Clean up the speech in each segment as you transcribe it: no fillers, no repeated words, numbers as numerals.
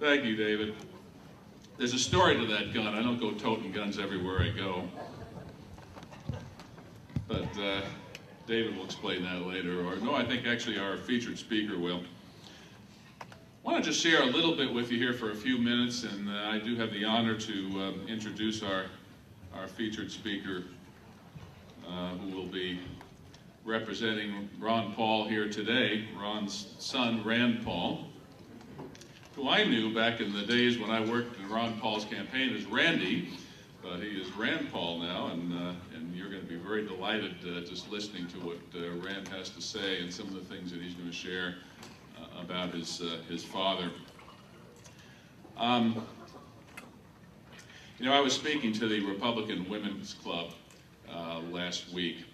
Thank you, David. There's a story to that gun. I don't go toting guns everywhere I go. But David will explain that later. Or no, I think actually our featured speaker will. I want to just share a little bit with you here for a few minutes, and I do have the honor to introduce our featured speaker, who will be representing Ron Paul here today. Ron's son, Rand Paul, who I knew back in the days when I worked in Ron Paul's campaign as Randy, but he is Rand Paul now, and you're going to be very delighted just listening to what Rand has to say and some of the things that he's going to share about his father. You know, I was speaking to the Republican Women's Club last week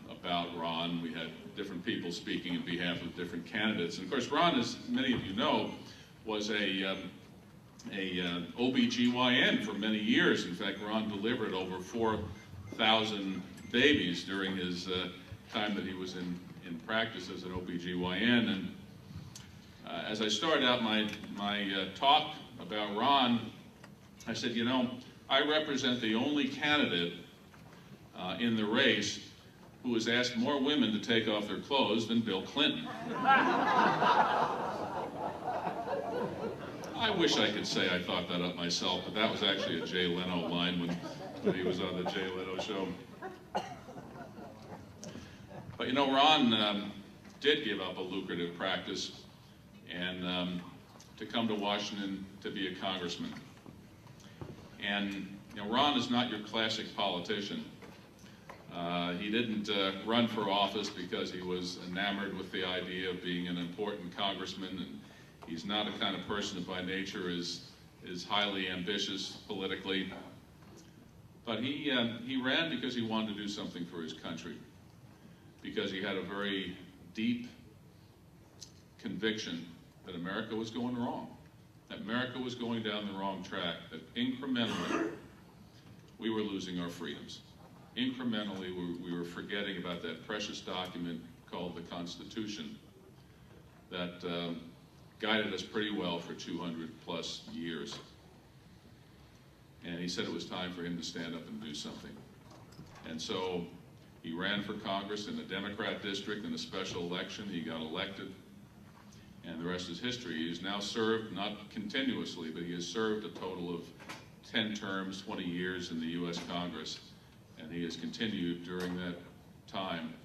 about Ron. We had different people speaking on behalf of different candidates. And of course, Ron, as many of you know, was a OBGYN for many years. In fact, Ron delivered over 4,000 babies during his time that he was in practice as an OBGYN. And as I started out my talk about Ron, I said, you know, I represent the only candidate in the race who has asked more women to take off their clothes than Bill Clinton. I wish I could say I thought that up myself, but that was actually a Jay Leno line when he was on the Jay Leno show. But you know, Ron did give up a lucrative practice and to come to Washington to be a congressman. And you know, Ron is not your classic politician. He didn't run for office because he was enamored with the idea of being an important congressman, and he's not the kind of person who by nature is highly ambitious politically. But he ran because he wanted to do something for his country, because he had a very deep conviction that America was going wrong, that America was going down the wrong track, that incrementally we were losing our freedoms. Incrementally, we were forgetting about that precious document called the Constitution that guided us pretty well for 200 plus years. And he said it was time for him to stand up and do something. And so he ran for Congress in a Democrat district in a special election. He got elected, and the rest is history. He's now served, not continuously, but he has served a total of 10 terms, 20 years in the U.S. Congress. And he has continued during that time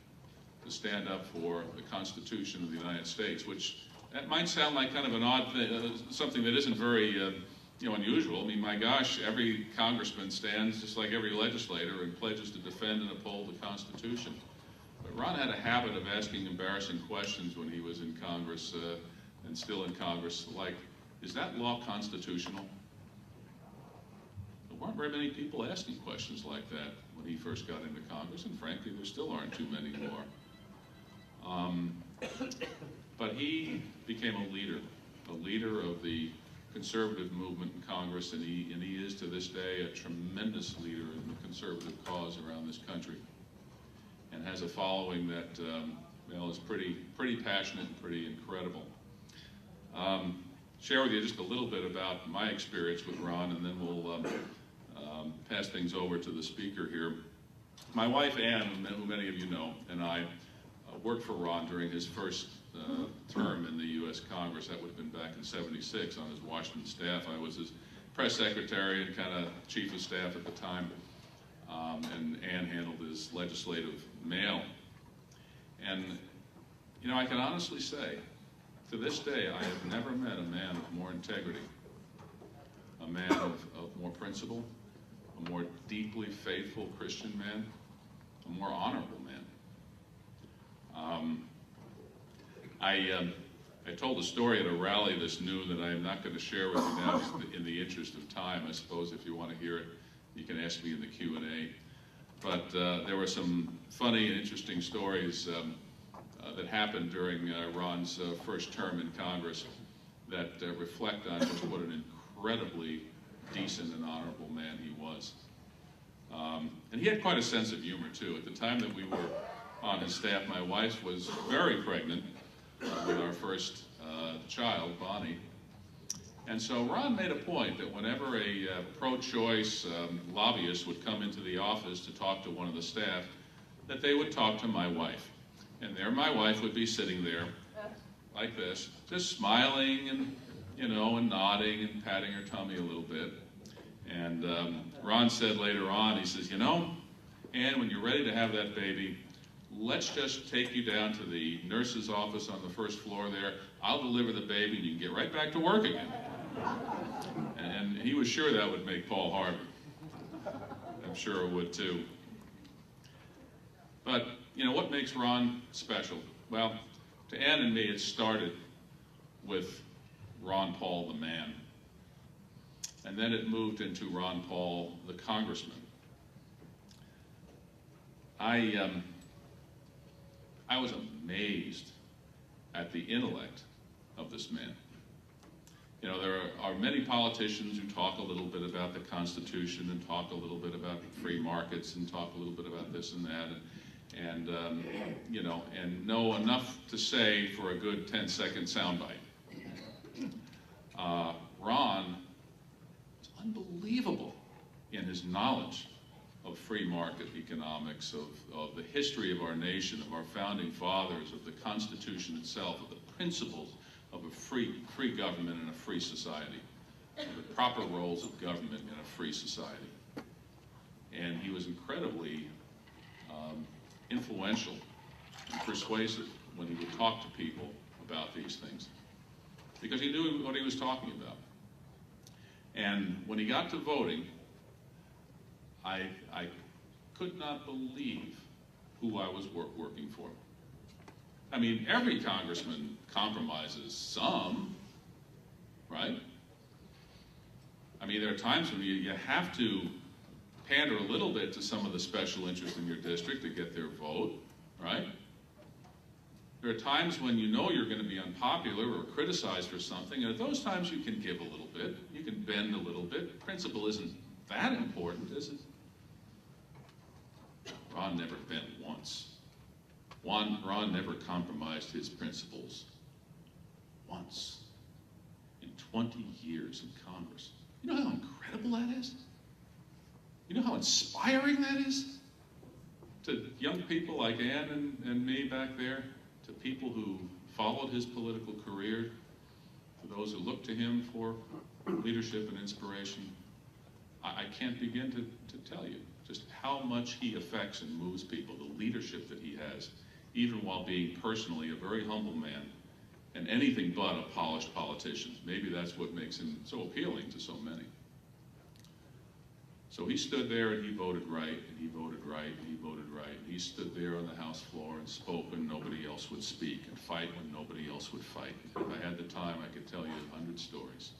to stand up for the Constitution of the United States, which that might sound like kind of an odd thing, something that isn't very unusual. I mean, my gosh, every congressman stands, just like every legislator, and pledges to defend and uphold the Constitution. But Ron had a habit of asking embarrassing questions when he was in Congress and still in Congress, like, is that law constitutional? There weren't very many people asking questions like that when he first got into Congress, and frankly, there still aren't too many more. But he became a leader of the conservative movement in Congress, and he is to this day a tremendous leader in the conservative cause around this country, and has a following that is pretty passionate and pretty incredible. Share with you just a little bit about my experience with Ron, and then we'll pass things over to the speaker here. My wife Ann, who many of you know, and I worked for Ron during his first term in the U.S. Congress. That would have been back in '76 on his Washington staff. I was his press secretary and kind of chief of staff at the time, and Ann handled his legislative mail. And you know, I can honestly say, to this day, I have never met a man of more integrity, a man of more principle, a more deeply faithful Christian man, a more honorable man. I told a story at a rally this noon that I am not going to share with you now in the interest of time. I suppose if you want to hear it, you can ask me in the Q&A. But there were some funny and interesting stories that happened during Ron's first term in Congress that reflect on just what an incredibly decent and honorable man he was. And he had quite a sense of humor, too. At the time that we were on his staff, my wife was very pregnant with our first child, Bonnie. And so Ron made a point that whenever a pro-choice lobbyist would come into the office to talk to one of the staff, that they would talk to my wife. And there my wife would be sitting there like this, just smiling and, you know, and nodding and patting her tummy a little bit. And Ron said later on, he says, you know, Ann, when you're ready to have that baby, let's just take you down to the nurse's office on the first floor there. I'll deliver the baby and you can get right back to work again. And he was sure that would make Paul Harvey. I'm sure it would too. But, you know, what makes Ron special? Well, to Ann and me, it started with Ron Paul the man. And then it moved into Ron Paul the congressman. I was amazed at the intellect of this man. You know, there are many politicians who talk a little bit about the Constitution and talk a little bit about free markets and talk a little bit about this and that and you know, and know enough to say for a good 10-second soundbite. Ron is unbelievable in his knowledge of free market economics, of the history of our nation, of our founding fathers, of the Constitution itself, of the principles of a free government and a free society, of the proper roles of government in a free society. And he was incredibly influential and persuasive when he would talk to people about these things, because he knew what he was talking about. And when he got to voting, I could not believe who I was working for. I mean, every congressman compromises some, right? I mean, there are times when you have to pander a little bit to some of the special interests in your district to get their vote, right? There are times when you know you're going to be unpopular or criticized for something, and at those times you can give a little bit, you can bend a little bit. Principle isn't that important, is it? Ron never bent once. Ron never compromised his principles once in 20 years in Congress. You know how incredible that is? You know how inspiring that is? To young people like Ann and me back there, to people who followed his political career, to those who looked to him for leadership and inspiration. I can't begin to tell you just how much he affects and moves people, the leadership that he has, even while being personally a very humble man and anything but a polished politician. Maybe that's what makes him so appealing to so many. So he stood there and he voted right, and he voted right, and he voted right. And he stood there on the House floor and spoke when nobody else would speak, and fight when nobody else would fight. If I had the time, I could tell you 100 stories.